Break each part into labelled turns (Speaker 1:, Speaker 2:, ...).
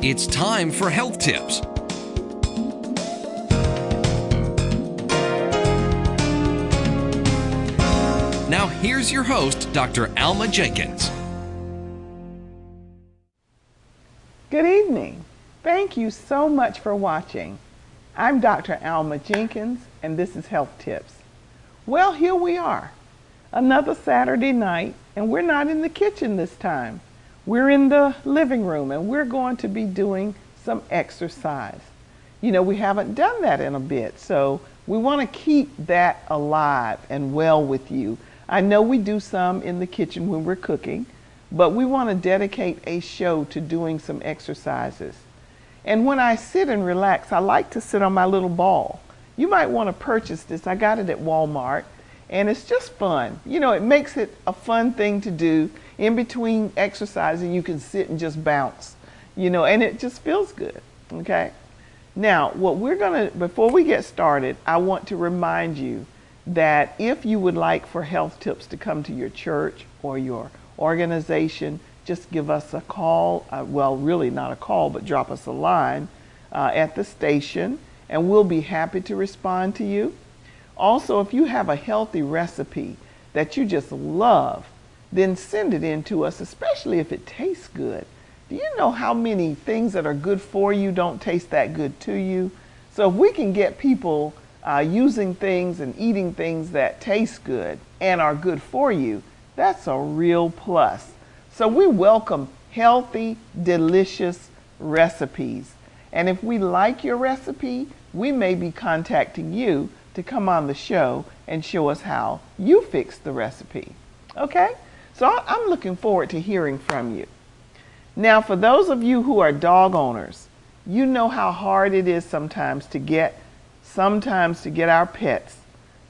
Speaker 1: It's time for health tips. Now here's your host, Dr. Alma Jenkins.
Speaker 2: Good evening. Thank you so much for watching. I'm Dr. Alma Jenkins, and this is Health Tips. Well, here we are, another Saturday night, and we're not in the kitchen this time. We're in the living room, and we're going to be doing some exercise. You know, we haven't done that in a bit, so we want to keep that alive and well with you. I know we do some in the kitchen when we're cooking, but we want to dedicate a show to doing some exercises. And when I sit and relax, I like to sit on my little ball. You might want to purchase this. I got it at Walmart, and it's just fun. You know, it makes it a fun thing to do. In between exercising, you can sit and just bounce, you know, and it just feels good, okay? Now, before we get started, I want to remind you that if you would like for Health Tips to come to your church or your organization, just give us a call. Well, really not a call, but drop us a line at the station, and we'll be happy to respond to you. Also, if you have a healthy recipe that you just love, then send it in to us, especially if it tastes good. Do you know how many things that are good for you don't taste that good to you? So if we can get people using things and eating things that taste good and are good for you, that's a real plus. So we welcome healthy, delicious recipes. And if we like your recipe, we may be contacting you to come on the show and show us how you fix the recipe. Okay? So I'm looking forward to hearing from you. Now, for those of you who are dog owners, you know how hard it is sometimes to get our pets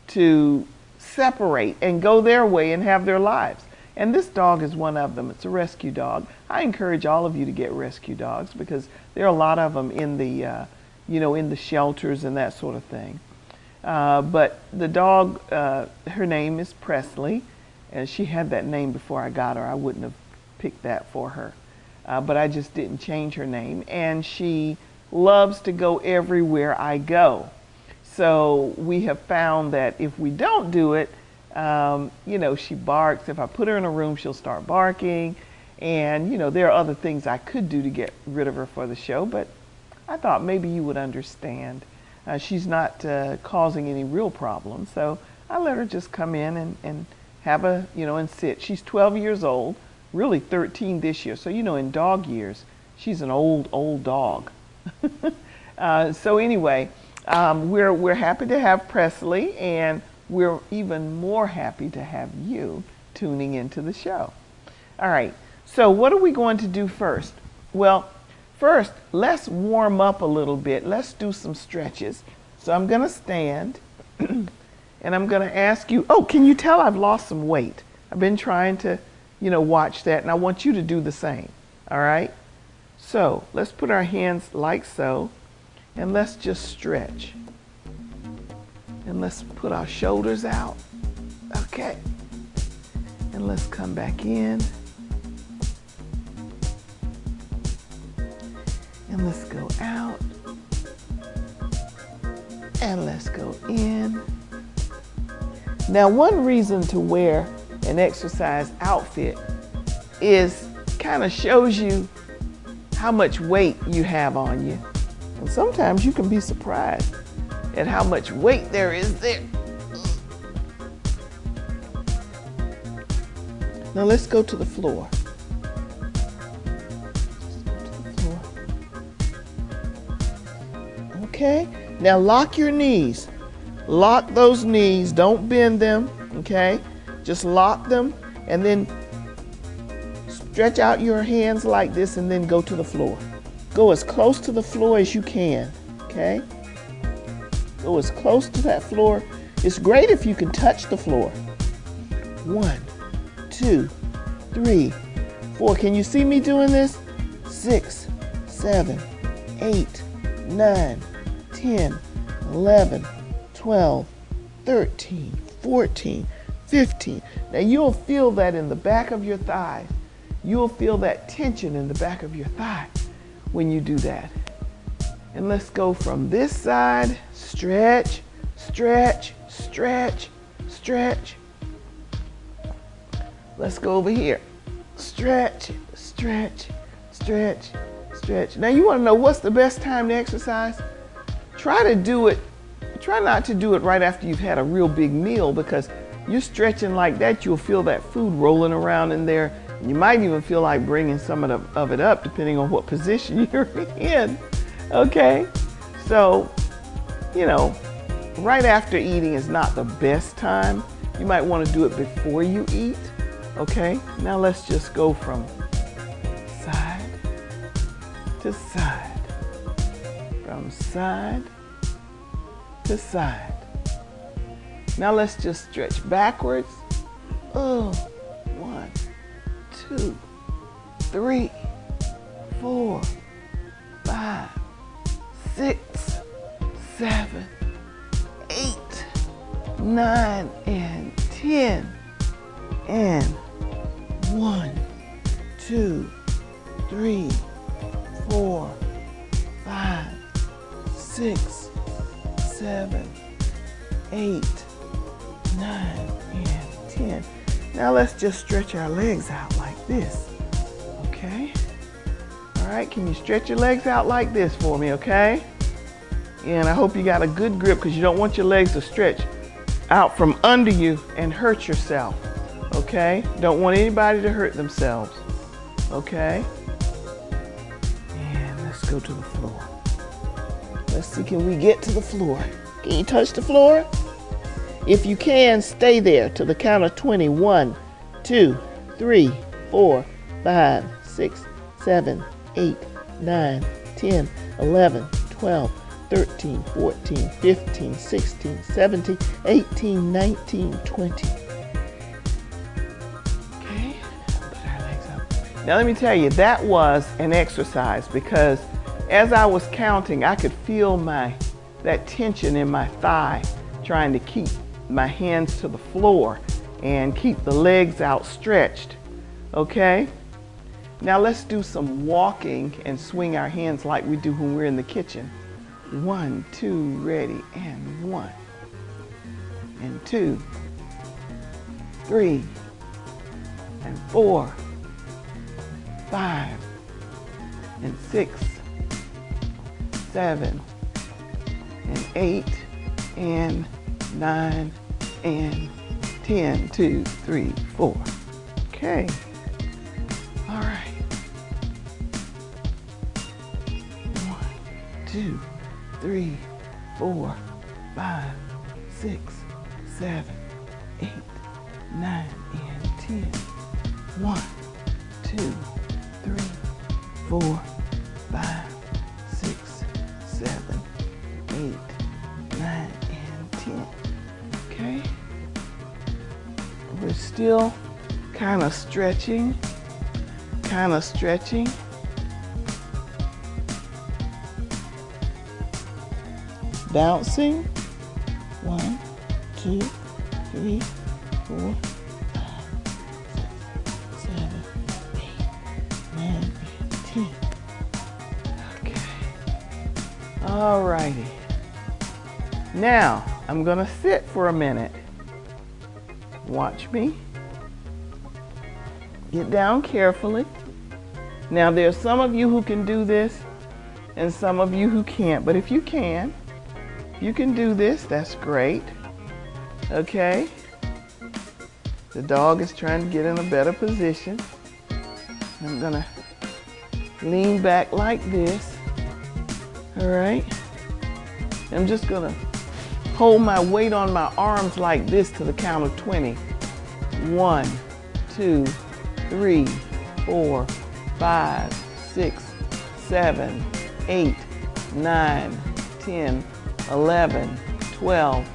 Speaker 2: to separate and go their way and have their lives. And this dog is one of them. It's a rescue dog. I encourage all of you to get rescue dogs because there are a lot of them in the, in the shelters and that sort of thing. But the dog, her name is Presley, and she had that name before I got her. I wouldn't have picked that for her, but I just didn't change her name. And she loves to go everywhere I go. So we have found that if we don't do it, she barks. If I put her in a room, she'll start barking. And, there are other things I could do to get rid of her for the show, but I thought maybe you would understand. She's not causing any real problems. So I let her just come in and have and sit. She's 12 years old, really 13 this year. So, in dog years, she's an old dog. So anyway, we're happy to have Presley, and we're even more happy to have you tuning into the show. All right, so what are we going to do first? Well, first, let's warm up a little bit. Let's do some stretches. So I'm going to stand, and I'm going to ask you, can you tell I've lost some weight? I've been trying to, watch that, and I want you to do the same, all right? So let's put our hands like so, and let's just stretch. And let's put our shoulders out. Okay. And let's come back in. And let's go out. And let's go in. Now, one reason to wear an exercise outfit is kind of shows you how much weight you have on you. And sometimes you can be surprised at how much weight there is there. Now let's go to the floor. Okay, now lock your knees. Lock those knees, don't bend them, okay? Just lock them and then stretch out your hands like this and then go to the floor. Go as close to the floor as you can, okay? Go as close to that floor. It's great if you can touch the floor. 1, 2, 3, 4. Can you see me doing this? 6, 7, 8, 9, 10, 11, 12, 13, 14, 15. Now you'll feel that in the back of your thigh. You'll feel that tension in the back of your thigh when you do that. And let's go from this side, stretch, stretch, stretch, stretch. Let's go over here. Stretch, stretch, stretch, stretch. Now you want to know what's the best time to exercise? Try not to do it right after you've had a real big meal, because you're stretching like that, you'll feel that food rolling around in there. You might even feel like bringing some of it up depending on what position you're in. Okay? So, you know, right after eating is not the best time. You might want to do it before you eat. Okay? Now let's just go from side to side. From side to side. Now let's just stretch backwards. 1, 2, 3, 4, 5, 6, 7, 8, 9, and 10. And 1, 2, 3, 4, 5, 6, 7, 8, 9, and 10. Now let's just stretch our legs out like this. Okay? All right, can you stretch your legs out like this for me, okay? And I hope you got a good grip, because you don't want your legs to stretch out from under you and hurt yourself. Okay? Don't want anybody to hurt themselves. Okay? And let's go to the floor. Let's see, can we get to the floor? Can you touch the floor? If you can, stay there to the count of 20. 1, 2, 3, 4, 5, 6, 7, 8, 9, 10, 11, 12, 13, 14, 15, 16, 17, 18, 19, 20. Okay, put our legs up. Now let me tell you, that was an exercise, because as I was counting, I could feel that tension in my thigh, trying to keep my hands to the floor and keep the legs outstretched. Okay? Now let's do some walking and swing our hands like we do when we're in the kitchen. 1, 2, ready, and 1, and 2, 3, and 4, 5, and 6, 7, and 8, and 9, and 10. 2, 3, 4. Okay. All right. 1, 2, 3, 4, 5, 6, 7, 8, 9, and 10. 1, 2, 3, 4, 5, 6, 7, 8, 9, and 10. Okay? We're still kind of stretching. Bouncing. 1, 2, 3, 4, 5, 6, 7, 8, 9, and 10. Okay. All righty. Now, I'm going to sit for a minute. Watch me. Get down carefully. Now, there's some of you who can do this and some of you who can't. But if you can do this, that's great. Okay? The dog is trying to get in a better position. I'm going to lean back like this. All right? I'm just going to hold my weight on my arms like this to the count of 20. 1, 2, 3, 4, 5, 6, 7, 8, 9, 10, 11, 12,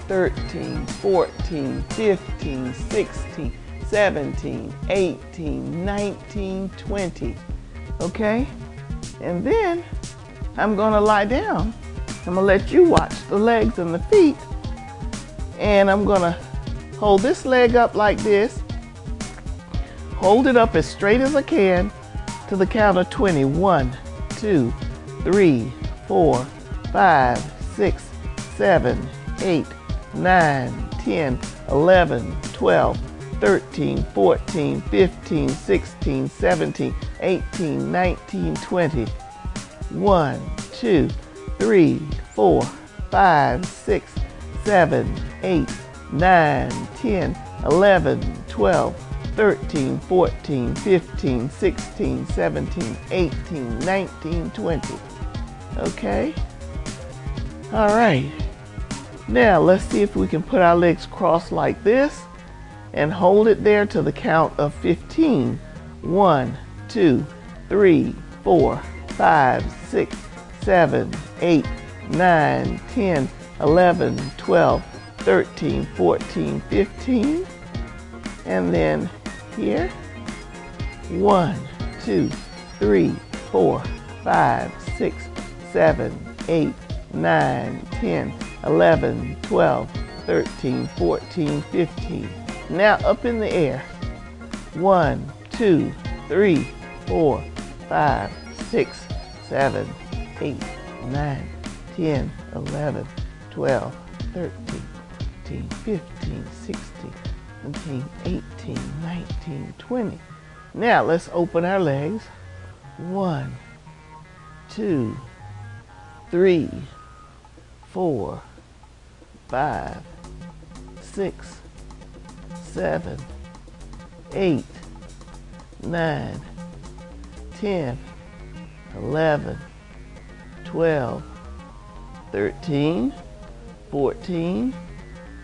Speaker 2: 13, 14, 15, 16, 17, 18, 19, 20. Okay? And then I'm going to lie down. I'm going to let you watch the legs and the feet. And I'm going to hold this leg up like this. Hold it up as straight as I can to the count of 20. 1, 2, 3, 4, 5, 6, 7, 8, 9, 10, 11, 12, 13, 14, 15, 16, 17, 18, 19, 20. 1, 2, 3, 4, 5, 6, 7, 8, 9, 10, 11, 12, 13, 14, 15, 16, 17, 18, 19, 20. Okay? All right. Now let's see if we can put our legs crossed like this and hold it there to the count of 15. 1, 2, 3, 4, 5, 6, 7, 8, 9, 10, 11, 12, 13, 14, 15. And then here. 1, 2, 3, 4, 5, 6, 7, 8, 9, 10, 11, 12, 13, 14, 15. Now up in the air. 1, 2, 3, 4, 5, 6, 7, 8, 9, 10, 11, 12, 13, 14, 15, 16, 17, 18, 19, 20. Now let's open our legs. 1, 2, 3, 4, 5, 6, 7, 8, 9, 10, 11, 12, 13, 14,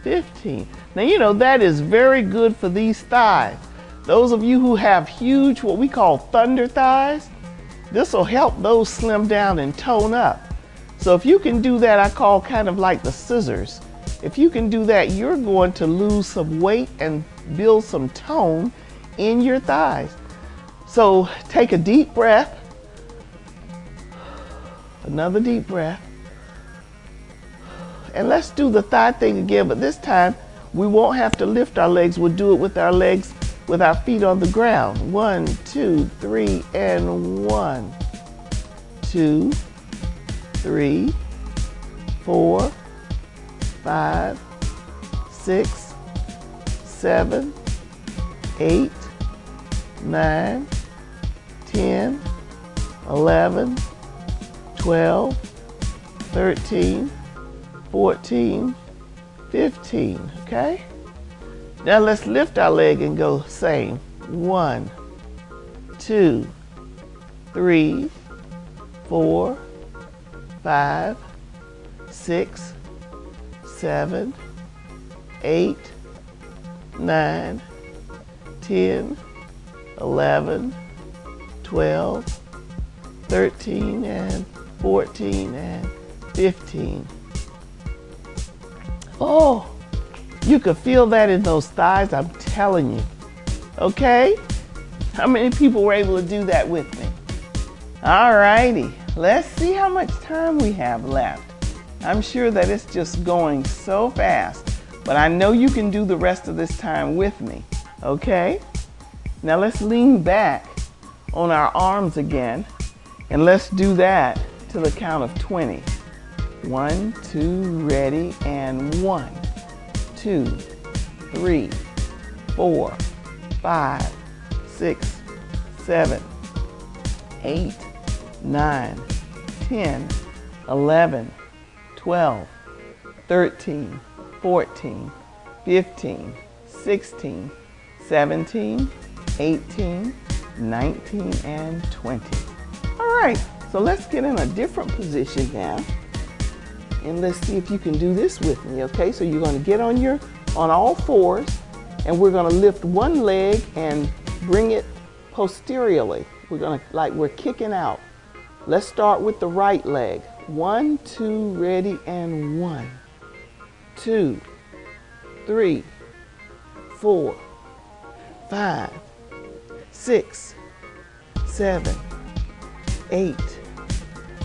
Speaker 2: 15. Now, you know, that is very good for these thighs. Those of you who have huge, what we call thunder thighs, this will help those slim down and tone up. So if you can do that, I call kind of like the scissors. If you can do that, you're going to lose some weight and build some tone in your thighs. So take a deep breath. Another deep breath. And let's do the thigh thing again, but this time we won't have to lift our legs. We'll do it with our legs, with our feet on the ground. 1, 2, 3, and 1, 2, 3, 4, 5, 6, 7, 8, 9, 10, 11, 12, 13, 14, 15, okay? Now let's lift our leg and go same. 1, 2, 3, 4, 5, 6, 7, 8, 9, 10, 11, 12, 13, and 14, and 15. Oh, you could feel that in those thighs, I'm telling you. Okay? How many people were able to do that with me? All righty, let's see how much time we have left. I'm sure that it's just going so fast, but I know you can do the rest of this time with me. Okay? Now let's lean back on our arms again, and let's do that to the count of 20. 1, 2, ready, and 1, 2, 3, 4, 5, 6, 7, 8, 9, 10, 11, 12, 13, 14, 15, 16, 17, 18, 19, and 20. All right, so let's get in a different position now. And let's see if you can do this with me, okay? So you're gonna get on all fours, and we're gonna lift one leg and bring it posteriorly. We're gonna, like we're kicking out. Let's start with the right leg. 1, 2, ready, and 1, 2, 3, 4, 5, 6, 7, 8,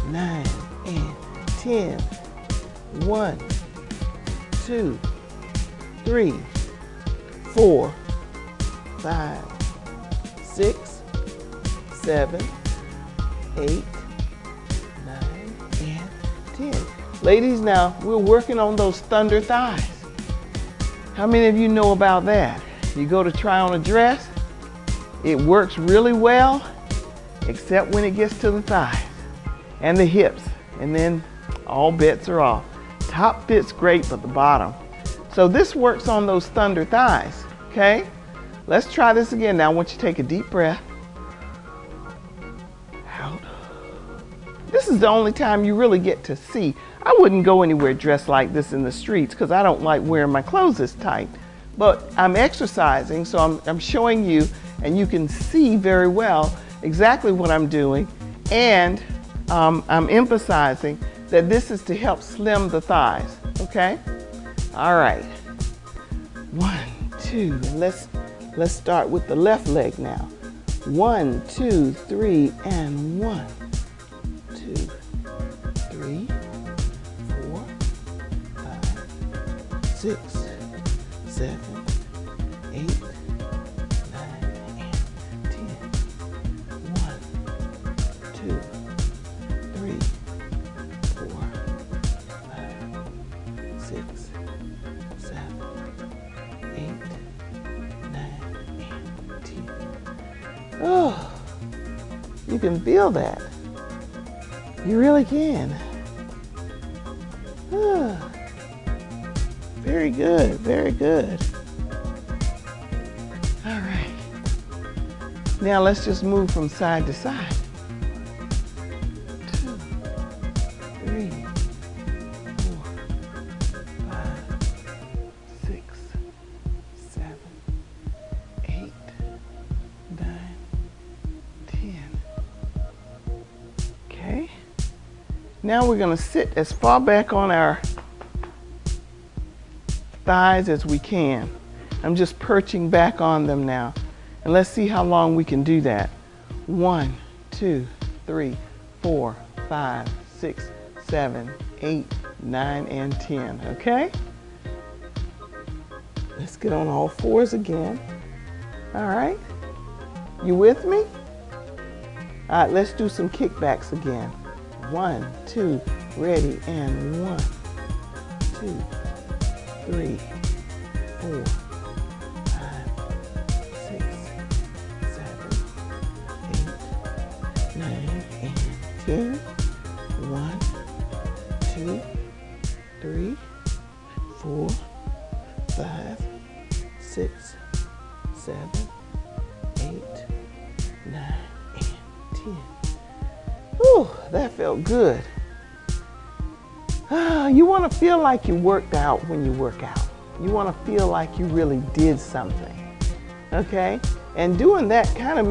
Speaker 2: 9, and 10. 1, 2, 3, 4, 5, 6, 7, 8, Ladies, now we're working on those thunder thighs. How many of you know about that? You go to try on a dress, it works really well, except when it gets to the thighs and the hips, and then all bets are off. Top fits great, but the bottom. So this works on those thunder thighs, okay? Let's try this again. Now I want you to take a deep breath. Out. This is the only time you really get to see. I wouldn't go anywhere dressed like this in the streets because I don't like wearing my clothes this tight. But I'm exercising, so I'm showing you, and you can see very well exactly what I'm doing. And I'm emphasizing that this is to help slim the thighs, okay? All right. 1, 2, and let's start with the left leg now. 1, 2, 3, and 1, 2, 3, 4, 5, 6, 7, 8, 9, and 10. 1, 2, 3, 4, 5, 6, 7, 8, 9, and 10. Oh, you can feel that. You really can. Oh, very good, very good. All right. Now let's just move from side to side. 2, 3, 4, 5, 6, 7, 8, 9, 10. Okay. Now we're going to sit as far back on our thighs as we can. I'm just perching back on them now. And let's see how long we can do that. 1, 2, 3, 4, 5, 6, 7, 8, 9, and 10. Okay? Let's get on all fours again. All right? You with me? All right, let's do some kickbacks again. 1, 2, ready, and 1, 2, 3, 4, 5, 6, 7, 8, 9, and 10. 1, 2, 3, 4, 5, 6, 7, 8, 9, and 10. Whew, that felt good. You want to feel like you worked out when you work out. You want to feel like you really did something. Okay? And doing that kind of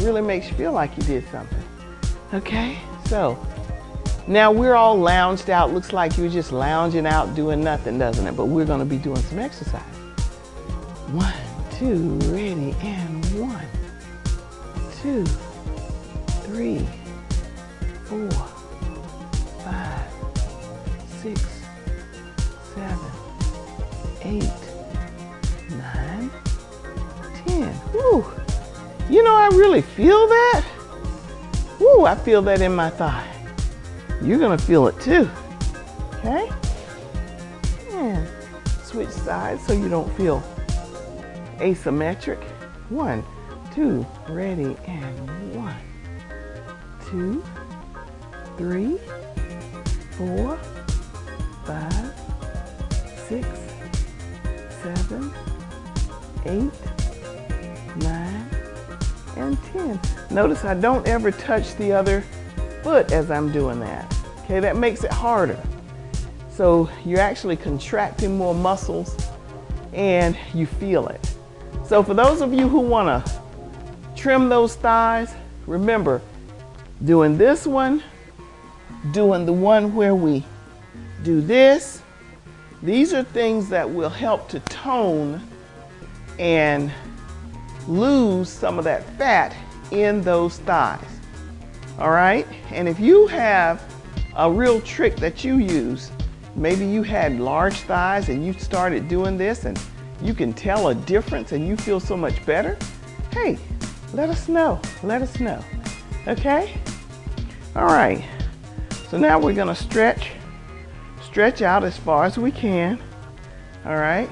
Speaker 2: really makes you feel like you did something. Okay? So, now we're all lounged out. Looks like you're just lounging out doing nothing, doesn't it? But we're going to be doing some exercise. 1, 2, ready, and 1, 2, 3, 4, 5, 6, 7, 8, 9, 10. Woo! You know, I really feel that. Woo, I feel that in my thigh. You're gonna feel it too. Okay? And switch sides so you don't feel asymmetric. 1, 2, ready, and 1, 2, 3, 4, 5, 6, 7, 8, 9, and 10. Notice I don't ever touch the other foot as I'm doing that. Okay, that makes it harder. So you're actually contracting more muscles and you feel it. So for those of you who want to trim those thighs, remember doing this one, doing the one where we do this. These are things that will help to tone and lose some of that fat in those thighs. All right? And if you have a real trick that you use, maybe you had large thighs and you started doing this and you can tell a difference and you feel so much better, hey, let us know. Let us know. Okay? All right. So now we're going to stretch stretch out as far as we can. All right.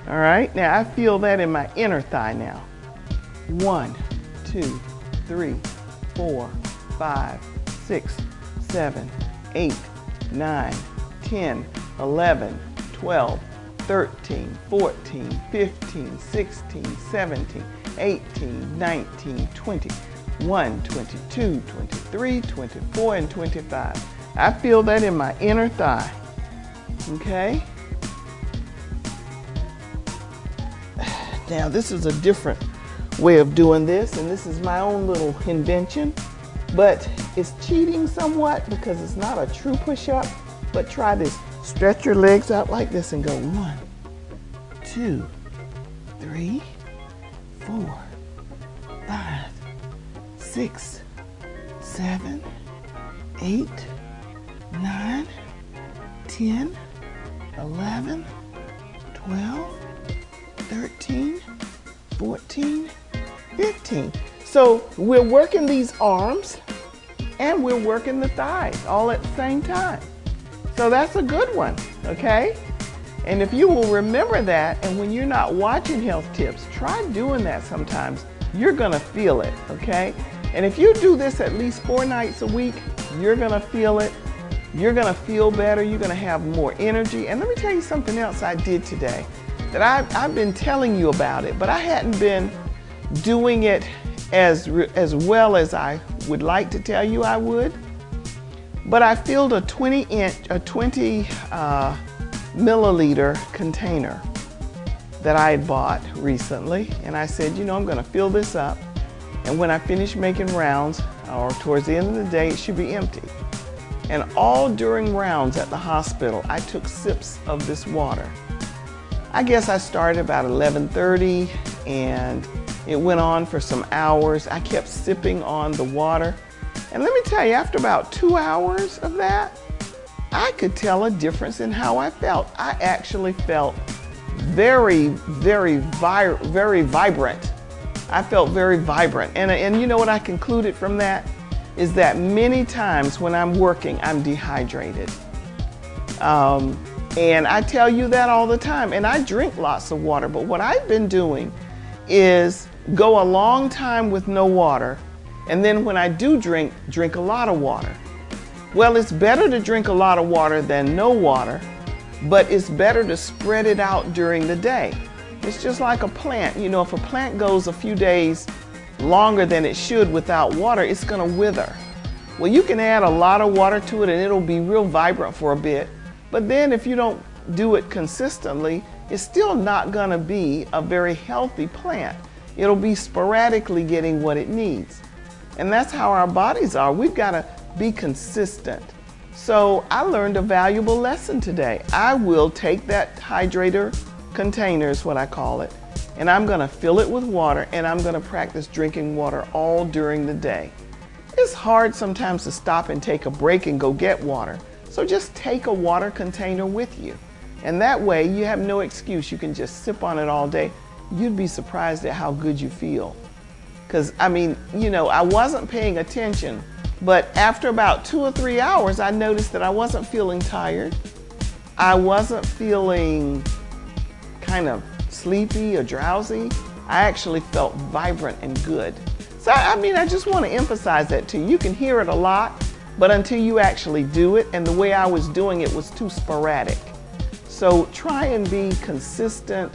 Speaker 2: All right. Now I feel that in my inner thigh now. 1, 2, 3, 4, 5, 6, 7, 8, 9, 10, 11, 12, 13, 14, 15, 16, 17, 18, 19, 20, 21, 22, 23, 24, and 25. I feel that in my inner thigh. Okay? Now this is a different way of doing this, and this is my own little invention, but it's cheating somewhat because it's not a true push-up. But try this. Stretch your legs out like this and go 1, 2, 3, 4, 5, 6, 7, 8, 9, 10, 11, 12, 13, 14, 15. So we're working these arms and we're working the thighs all at the same time. So that's a good one, okay? And if you will remember that, and when you're not watching Health Tips, try doing that sometimes. You're gonna feel it, okay? And if you do this at least 4 nights a week, you're gonna feel it. You're gonna feel better. You're gonna have more energy. And let me tell you something else I did today that I've been telling you about it, but I hadn't been doing it as well as I would like to tell you I would. But I filled a 20 milliliter container that I had bought recently, and I said, you know, I'm going to fill this up, and when I finish making rounds, or towards the end of the day, it should be empty. And all during rounds at the hospital, I took sips of this water. I guess I started about 11:30, and it went on for some hours. I kept sipping on the water. And let me tell you, after about 2 hours of that, I could tell a difference in how I felt. I actually felt very vibrant. I felt very vibrant. And you know what I concluded from that? Is that many times when I'm working, I'm dehydrated. And I tell you that all the time. And I drink lots of water. But what I've been doing is go a long time with no water. And then when I do drink a lot of water. Well, it's better to drink a lot of water than no water, but it's better to spread it out during the day. It's just like a plant. You know, if a plant goes a few days longer than it should without water, it's going to wither. Well, you can add a lot of water to it and it'll be real vibrant for a bit. But then if you don't do it consistently, it's still not going to be a very healthy plant. It'll be sporadically getting what it needs. And that's how our bodies are. We've got to be consistent. So I learned a valuable lesson today. I will take that hydrator container, is what I call it, and I'm going to fill it with water, and I'm going to practice drinking water all during the day. It's hard sometimes to stop and take a break and go get water. So just take a water container with you. And that way you have no excuse. You can just sip on it all day. You'd be surprised at how good you feel. Because, I mean, you know, I wasn't paying attention, but after about 2 or 3 hours, I noticed that I wasn't feeling tired. I wasn't feeling kind of sleepy or drowsy. I actually felt vibrant and good. So, I mean, I just want to emphasize that to you. You can hear it a lot, but until you actually do it, and the way I was doing it was too sporadic. So try and be consistent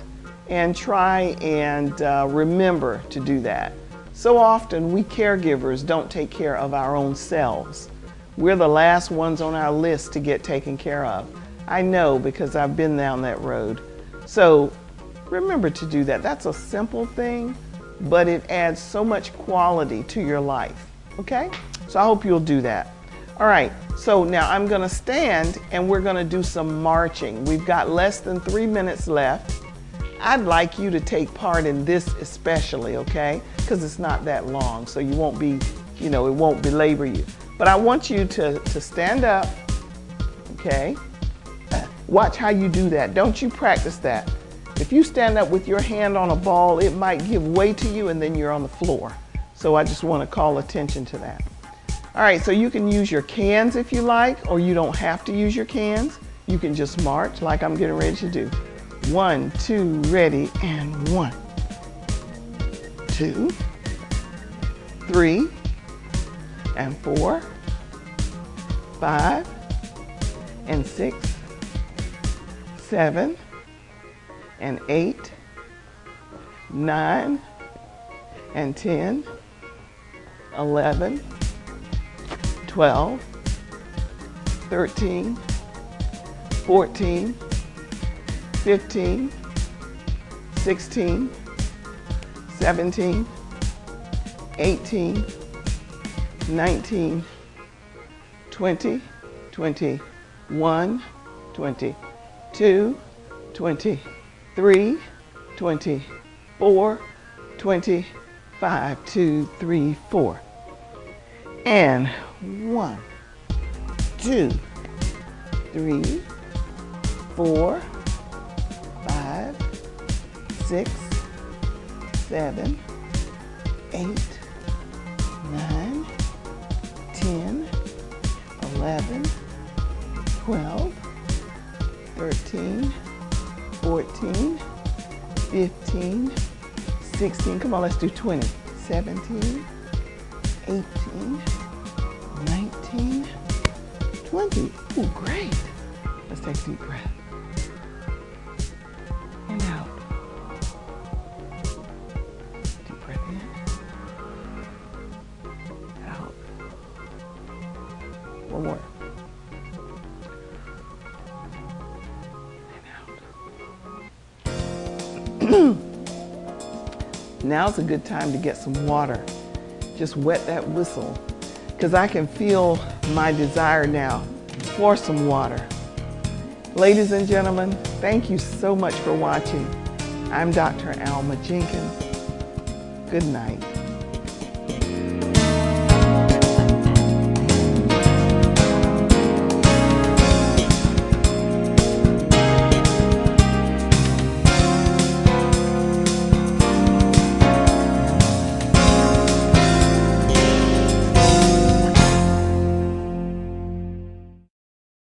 Speaker 2: and try and remember to do that. So often we caregivers don't take care of our own selves. We're the last ones on our list to get taken care of. I know because I've been down that road. So remember to do that. That's a simple thing, but it adds so much quality to your life. Okay? So I hope you'll do that. All right, so now I'm gonna stand and we're gonna do some marching. We've got less than 3 minutes left. I'd like you to take part in this especially, okay? Because it's not that long, so you won't be, you know, it won't belabor you. But I want you to stand up, okay? Watch how you do that. Don't you practice that. If you stand up with your hand on a ball, it might give way to you and then you're on the floor. So I just want to call attention to that. All right, so you can use your cans if you like, or you don't have to use your cans. You can just march like I'm getting ready to do. 1, 2, ready, and 1, 2, 3, and 4, 5, and 6, 7, and 8, 9, and 10, 11, 12, 13, 14, 15, 16, 17, 18, 19, 20, 21, 22, 23, 24, 25, 2, 3, 4. And 1, 2, 3, 4, 5, 6, 7, 8, 9, 10, 11, 12, 13, 14, 15, 16. Come on, let's do 20. 17, 18, 19, 20. Ooh, great. Let's take a deep breath. And out. Deep breath in. Out. One more. And out. Now's a good time to get some water. Just wet that whistle, because I can feel my desire now for some water. Ladies and gentlemen, thank you so much for watching. I'm Dr. Alma Jenkins. Good night.